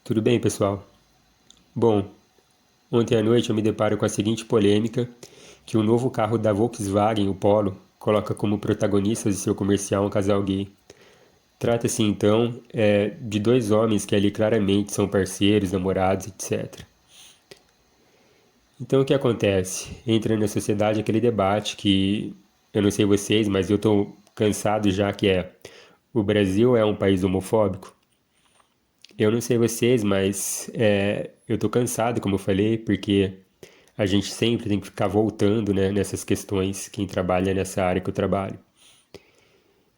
Tudo bem, pessoal? Bom, ontem à noite eu me deparo com a seguinte polêmica, que o novo carro da Volkswagen, o Polo, coloca como protagonistas de seu comercial um casal gay. Trata-se então de dois homens que ali claramente são parceiros, namorados, etc. Então o que acontece? Entra na sociedade aquele debate que, eu não sei vocês, mas eu estou cansado já que o Brasil é um país homofóbico? Eu não sei vocês, mas eu tô cansado, como eu falei, porque a gente sempre tem que ficar voltando, né, nessas questões, quem trabalha nessa área que eu trabalho.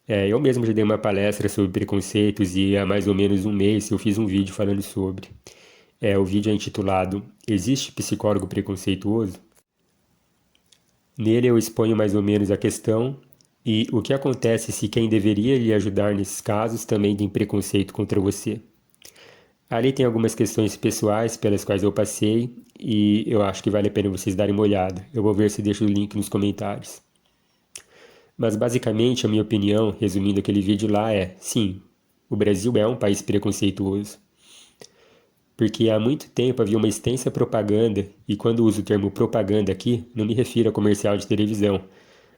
Eu mesmo já dei uma palestra sobre preconceitos e há mais ou menos um mês eu fiz um vídeo falando sobre. O vídeo é intitulado Existe psicólogo preconceituoso? Nele eu exponho mais ou menos a questão e o que acontece se quem deveria lhe ajudar nesses casos também tem preconceito contra você. Ali tem algumas questões pessoais pelas quais eu passei e eu acho que vale a pena vocês darem uma olhada. Eu vou ver se deixo o link nos comentários. Mas basicamente a minha opinião, resumindo aquele vídeo lá, sim, o Brasil é um país preconceituoso. Porque há muito tempo havia uma extensa propaganda, e quando uso o termo propaganda aqui, não me refiro a comercial de televisão,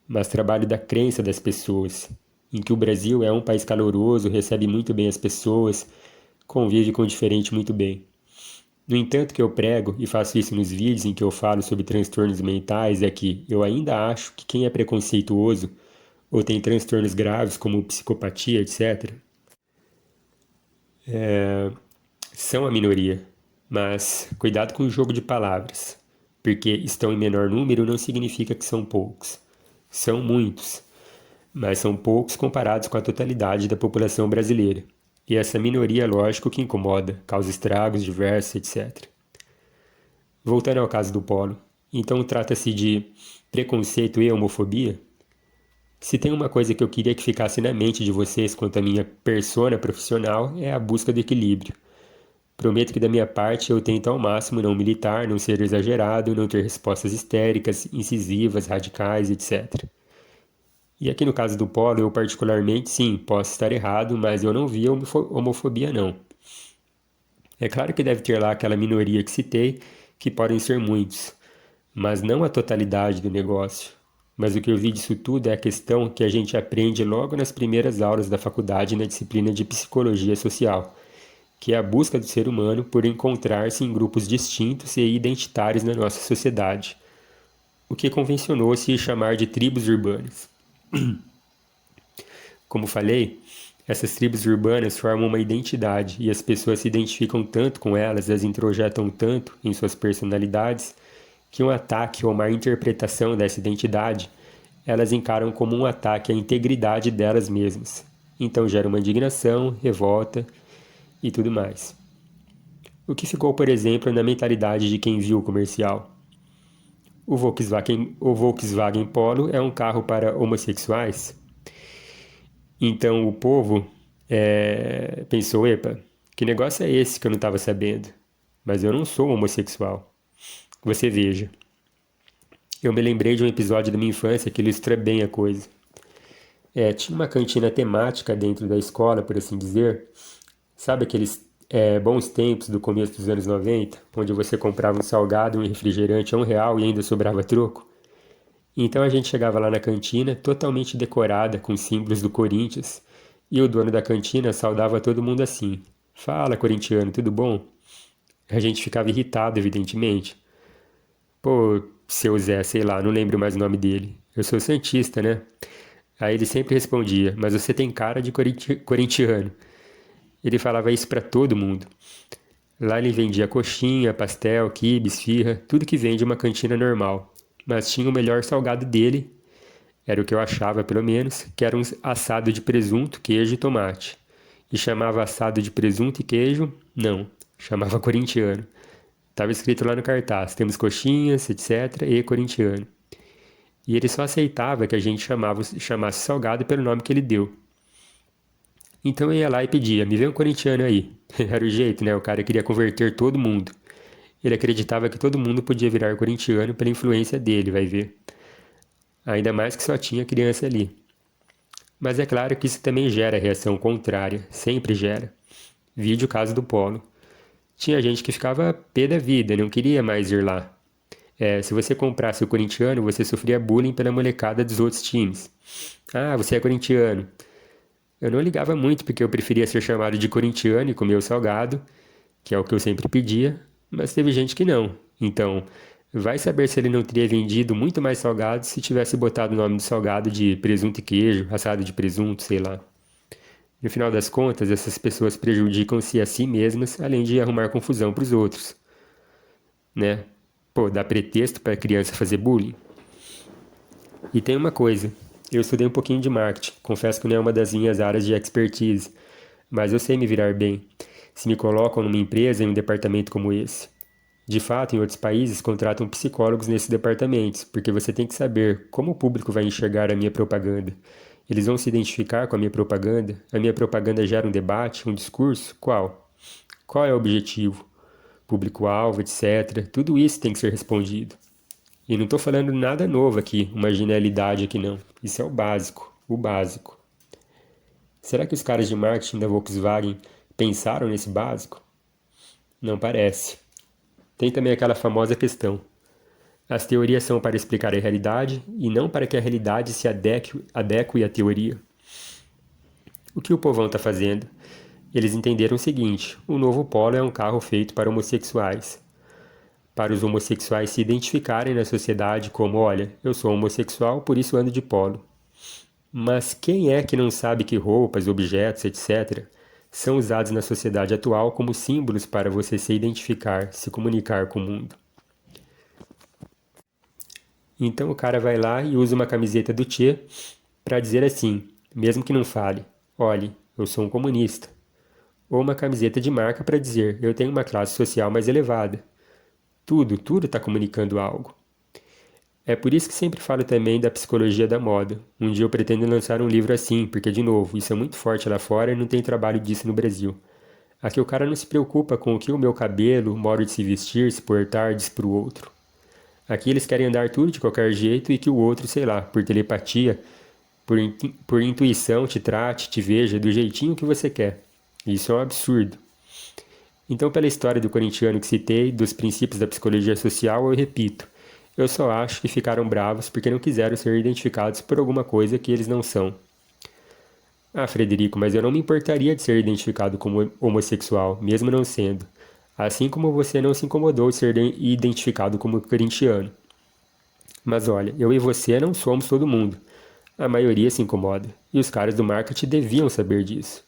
mas trabalho da crença das pessoas, em que o Brasil é um país caloroso, recebe muito bem as pessoas, convive com o diferente muito bem. No entanto, o que eu prego, e faço isso nos vídeos em que eu falo sobre transtornos mentais, é que eu ainda acho que quem é preconceituoso ou tem transtornos graves como psicopatia, etc., são a minoria. Mas cuidado com o jogo de palavras, porque estão em menor número não significa que são poucos. São muitos, mas são poucos comparados com a totalidade da população brasileira. E essa minoria, lógico, que incomoda, causa estragos diversos, etc. Voltando ao caso do Polo, então trata-se de preconceito e homofobia? Se tem uma coisa que eu queria que ficasse na mente de vocês quanto à minha persona profissional, é a busca do equilíbrio. Prometo que da minha parte eu tento ao máximo não militar, não ser exagerado, não ter respostas histéricas, incisivas, radicais, etc. E aqui no caso do Polo, eu particularmente, sim, posso estar errado, mas eu não vi homofobia não. É claro que deve ter lá aquela minoria que citei, que podem ser muitos, mas não a totalidade do negócio. Mas o que eu vi disso tudo é a questão que a gente aprende logo nas primeiras aulas da faculdade na disciplina de psicologia social, que é a busca do ser humano por encontrar-se em grupos distintos e identitários na nossa sociedade, o que convencionou-se chamar de tribos urbanas. Como falei, essas tribos urbanas formam uma identidade e as pessoas se identificam tanto com elas, as introjetam tanto em suas personalidades, que um ataque ou má interpretação dessa identidade elas encaram como um ataque à integridade delas mesmas. Então gera uma indignação, revolta e tudo mais. O que ficou, por exemplo, na mentalidade de quem viu o comercial. O Volkswagen Polo é um carro para homossexuais? Então o povo pensou, epa, que negócio é esse que eu não estava sabendo? Mas eu não sou homossexual. Você veja. Eu me lembrei de um episódio da minha infância que ilustra bem a coisa. Tinha uma cantina temática dentro da escola, por assim dizer. Sabe aqueles bons tempos do começo dos anos 90, onde você comprava um salgado e um refrigerante a R$ 1 e ainda sobrava troco? Então a gente chegava lá na cantina, totalmente decorada com símbolos do Corinthians, e o dono da cantina saudava todo mundo assim: Fala, corintiano, tudo bom? A gente ficava irritado, evidentemente. Pô, seu Zé, sei lá, não lembro mais o nome dele. Eu sou santista, né? Aí ele sempre respondia: Mas você tem cara de corintiano. Ele falava isso pra todo mundo. Lá ele vendia coxinha, pastel, quibe, esfirra, tudo que vende uma cantina normal. Mas tinha o melhor salgado dele, era o que eu achava pelo menos, que era um assado de presunto, queijo e tomate. E chamava assado de presunto e queijo? Não, chamava corintiano. Estava escrito lá no cartaz, temos coxinhas, etc. e corintiano. E ele só aceitava que a gente chamasse salgado pelo nome que ele deu. Então eu ia lá e pedia, me vê um corintiano aí. Era o jeito, né? O cara queria converter todo mundo. Ele acreditava que todo mundo podia virar corintiano pela influência dele, vai ver. Ainda mais que só tinha criança ali. Mas é claro que isso também gera reação contrária, sempre gera. Vide o caso do Polo. Tinha gente que ficava pé da vida, não queria mais ir lá. Se você comprasse o corintiano, você sofria bullying pela molecada dos outros times. Ah, você é corintiano. Eu não ligava muito porque eu preferia ser chamado de corintiano e comer o salgado, que é o que eu sempre pedia, mas teve gente que não. Então, vai saber se ele não teria vendido muito mais salgado se tivesse botado o nome do salgado de presunto e queijo, assado de presunto, sei lá. No final das contas, essas pessoas prejudicam-se a si mesmas, além de arrumar confusão para os outros, né? Pô, dá pretexto para a criança fazer bullying? E tem uma coisa, eu estudei um pouquinho de marketing, confesso que não é uma das minhas áreas de expertise, mas eu sei me virar bem, se me colocam numa empresa em um departamento como esse. De fato, em outros países contratam psicólogos nesses departamentos, porque você tem que saber como o público vai enxergar a minha propaganda. Eles vão se identificar com a minha propaganda gera um debate, um discurso? Qual? Qual é o objetivo? Público-alvo, etc. Tudo isso tem que ser respondido. E não estou falando nada novo aqui, uma genialidade aqui não. Isso é o básico, o básico. Será que os caras de marketing da Volkswagen pensaram nesse básico? Não parece. Tem também aquela famosa questão. As teorias são para explicar a realidade e não para que a realidade se adeque à teoria. O que o povão está fazendo? Eles entenderam o seguinte: o novo Polo é um carro feito para homossexuais. Para os homossexuais se identificarem na sociedade como: olha, eu sou homossexual, por isso ando de polo. Mas quem é que não sabe que roupas, objetos, etc., são usados na sociedade atual como símbolos para você se identificar, se comunicar com o mundo? Então o cara vai lá e usa uma camiseta do Che para dizer assim, mesmo que não fale: olhe, eu sou um comunista. Ou uma camiseta de marca para dizer: eu tenho uma classe social mais elevada. Tudo está comunicando algo. É por isso que sempre falo também da psicologia da moda. Um dia eu pretendo lançar um livro assim, porque, de novo, isso é muito forte lá fora e não tem trabalho disso no Brasil. Aqui o cara não se preocupa com o que o meu cabelo, o modo de se vestir, se portar, diz pro outro. Aqui eles querem andar tudo de qualquer jeito e que o outro, sei lá, por telepatia, por intuição, te trate, te veja do jeitinho que você quer. Isso é um absurdo. Então, pela história do corintiano que citei, dos princípios da psicologia social, eu repito: eu só acho que ficaram bravos porque não quiseram ser identificados por alguma coisa que eles não são. Ah, Frederico, mas eu não me importaria de ser identificado como homossexual, mesmo não sendo. Assim como você não se incomodou de ser identificado como corintiano. Mas olha, eu e você não somos todo mundo. A maioria se incomoda. E os caras do marketing deviam saber disso.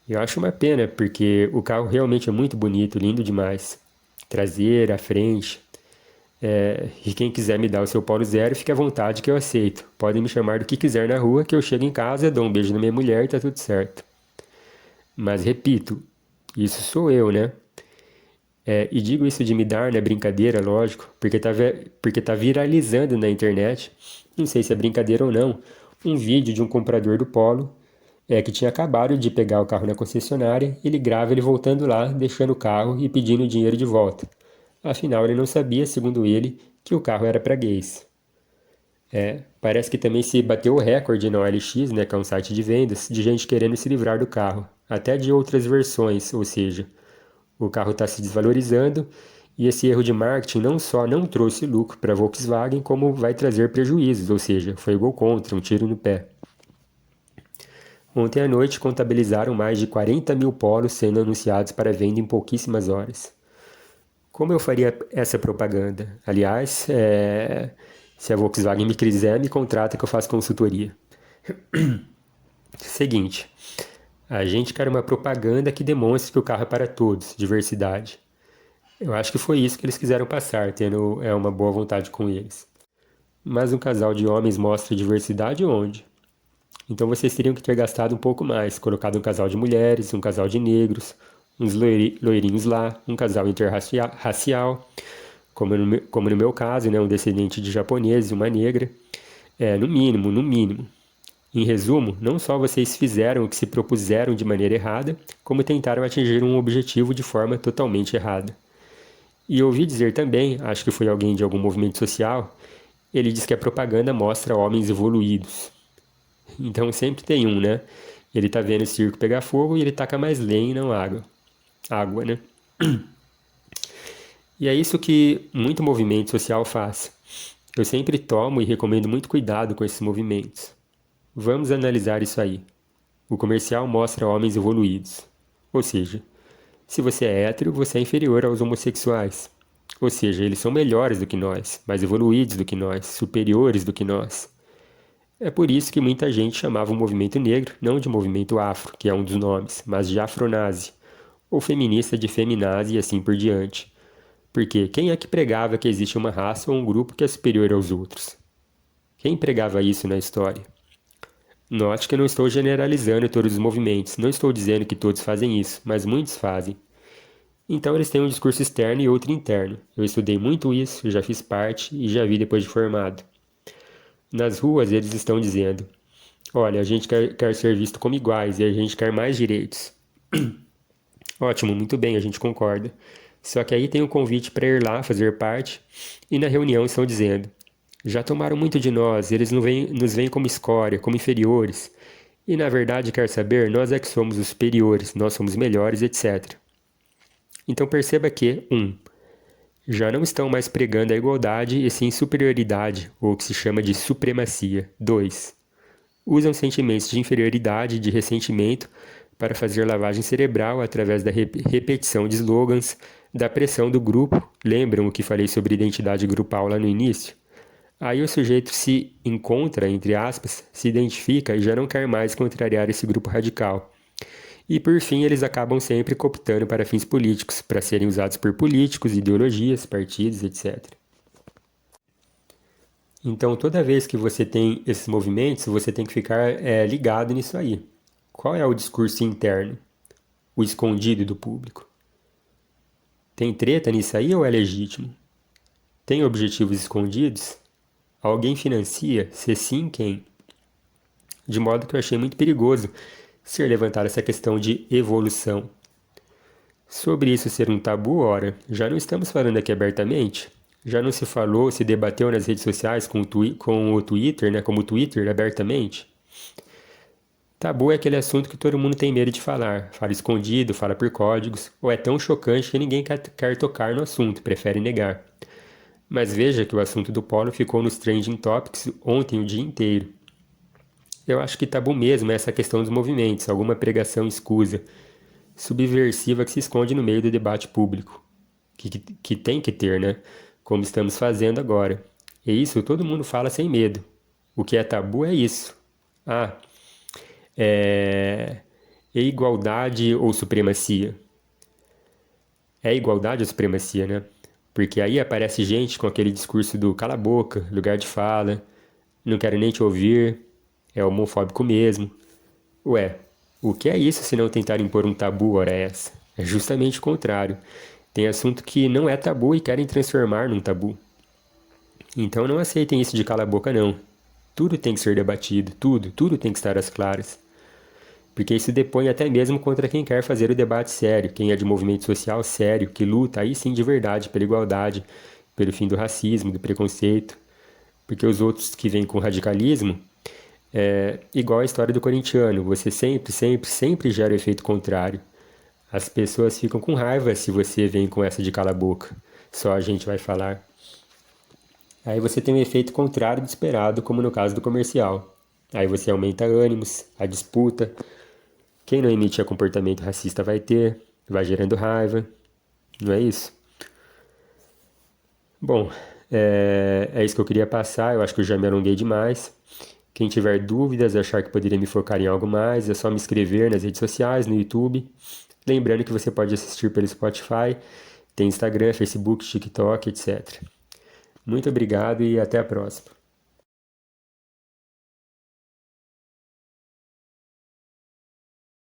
Eu acho uma pena, porque o carro realmente é muito bonito, lindo demais. Traseira, frente. E quem quiser me dar o seu Polo Zero, fique à vontade que eu aceito. Podem me chamar do que quiser na rua, que eu chego em casa, dou um beijo na minha mulher e tá tudo certo. Mas repito, isso sou eu, né? E digo isso de me dar na brincadeira, lógico, porque tá viralizando na internet, não sei se é brincadeira ou não, um vídeo de um comprador do Polo que tinha acabado de pegar o carro na concessionária, ele grava ele voltando lá, deixando o carro e pedindo o dinheiro de volta. Afinal, ele não sabia, segundo ele, que o carro era para gays. Parece que também se bateu o recorde na OLX, né, que é um site de vendas, de gente querendo se livrar do carro, até de outras versões, ou seja, o carro está se desvalorizando e esse erro de marketing não só não trouxe lucro para a Volkswagen, como vai trazer prejuízos, ou seja, foi gol contra, um tiro no pé. Ontem à noite contabilizaram mais de 40 mil polos sendo anunciados para venda em pouquíssimas horas. Como eu faria essa propaganda? Aliás, se a Volkswagen me quiser, me contrata que eu faço consultoria. Seguinte, a gente quer uma propaganda que demonstre que o carro é para todos, diversidade. Eu acho que foi isso que eles quiseram passar, tendo uma boa vontade com eles. Mas um casal de homens mostra diversidade onde? Então vocês teriam que ter gastado um pouco mais, colocado um casal de mulheres, um casal de negros, uns loirinhos lá, um casal interracial, como no meu caso, né, um descendente de japoneses e uma negra. No mínimo, no mínimo. Em resumo, não só vocês fizeram o que se propuseram de maneira errada, como tentaram atingir um objetivo de forma totalmente errada. E eu ouvi dizer também, acho que foi alguém de algum movimento social, ele diz que a propaganda mostra homens evoluídos. Então sempre tem um, né? Ele tá vendo o circo pegar fogo e ele taca mais lenha e não água. água, né? E é isso que muito movimento social faz. Eu sempre tomo e recomendo muito cuidado com esses movimentos. Vamos analisar isso aí. O comercial mostra homens evoluídos. Ou seja, se você é hétero, você é inferior aos homossexuais. Ou seja, eles são melhores do que nós, mais evoluídos do que nós, superiores do que nós. É por isso que muita gente chamava o movimento negro não de movimento afro, que é um dos nomes, mas de afronazi, ou feminista de feminazi e assim por diante. Porque quem é que pregava que existe uma raça ou um grupo que é superior aos outros? Quem pregava isso na história? Note que eu não estou generalizando todos os movimentos, não estou dizendo que todos fazem isso, mas muitos fazem. Então eles têm um discurso externo e outro interno. Eu estudei muito isso, já fiz parte e já vi depois de formado. Nas ruas eles estão dizendo: olha, a gente quer ser visto como iguais e a gente quer mais direitos. Ótimo, muito bem, a gente concorda. Só que aí tem o convite para ir lá fazer parte e na reunião estão dizendo: já tomaram muito de nós, eles nos veem como escória, como inferiores. E na verdade, quer saber, nós é que somos os superiores, nós somos melhores, etc. Então perceba que 1. Já não estão mais pregando a igualdade e sim superioridade, ou o que se chama de supremacia. 2. Usam sentimentos de inferioridade e de ressentimento para fazer lavagem cerebral através da repetição de slogans, da pressão do grupo. Lembram o que falei sobre identidade grupal lá no início? Aí o sujeito se encontra, entre aspas, se identifica e já não quer mais contrariar esse grupo radical. E por fim, eles acabam sempre cooptando para fins políticos, para serem usados por políticos, ideologias, partidos, etc. Então, toda vez que você tem esses movimentos, você tem que ficar ligado nisso aí. Qual é o discurso interno? O escondido do público? Tem treta nisso aí ou é legítimo? Tem objetivos escondidos? Alguém financia? Se sim, quem? De modo que eu achei muito perigoso ser levantada essa questão de evolução. Sobre isso ser um tabu, ora, já não estamos falando aqui abertamente? Já não se falou, se debateu nas redes sociais com o Twitter, né, como o Twitter, abertamente? Tabu é aquele assunto que todo mundo tem medo de falar, fala escondido, fala por códigos, ou é tão chocante que ninguém quer tocar no assunto, prefere negar. Mas veja que o assunto do polo ficou nos trending topics ontem o dia inteiro. Eu acho que tabu mesmo é essa questão dos movimentos, alguma pregação escusa, subversiva que se esconde no meio do debate público. Que tem que ter, né? Como estamos fazendo agora. E isso todo mundo fala sem medo. O que é tabu é isso. Ah, é igualdade ou supremacia? É igualdade ou supremacia, né? Porque aí aparece gente com aquele discurso do cala a boca, lugar de fala, não quero nem te ouvir, é homofóbico mesmo. Ué, o que é isso se não tentar impor um tabu, ora essa? É justamente o contrário. Tem assunto que não é tabu e querem transformar num tabu. Então não aceitem isso de cala a boca não. Tudo tem que ser debatido, tudo tem que estar às claras. Porque isso depõe até mesmo contra quem quer fazer o debate sério, quem é de movimento social sério, que luta aí sim de verdade pela igualdade, pelo fim do racismo, do preconceito. Porque os outros que vêm com radicalismo, é igual a história do corintiano, você sempre gera o efeito contrário. As pessoas ficam com raiva se você vem com essa de cala a boca, só a gente vai falar. Aí você tem um efeito contrário do esperado, como no caso do comercial. Aí você aumenta ânimos, a disputa. Quem não emitia comportamento racista vai ter, vai gerando raiva, não é isso? Bom, é isso que eu queria passar, eu acho que eu já me alonguei demais. Quem tiver dúvidas, achar que poderia me focar em algo mais, é só me escrever nas redes sociais, no YouTube. Lembrando que você pode assistir pelo Spotify, tem Instagram, Facebook, TikTok, etc. Muito obrigado e até a próxima.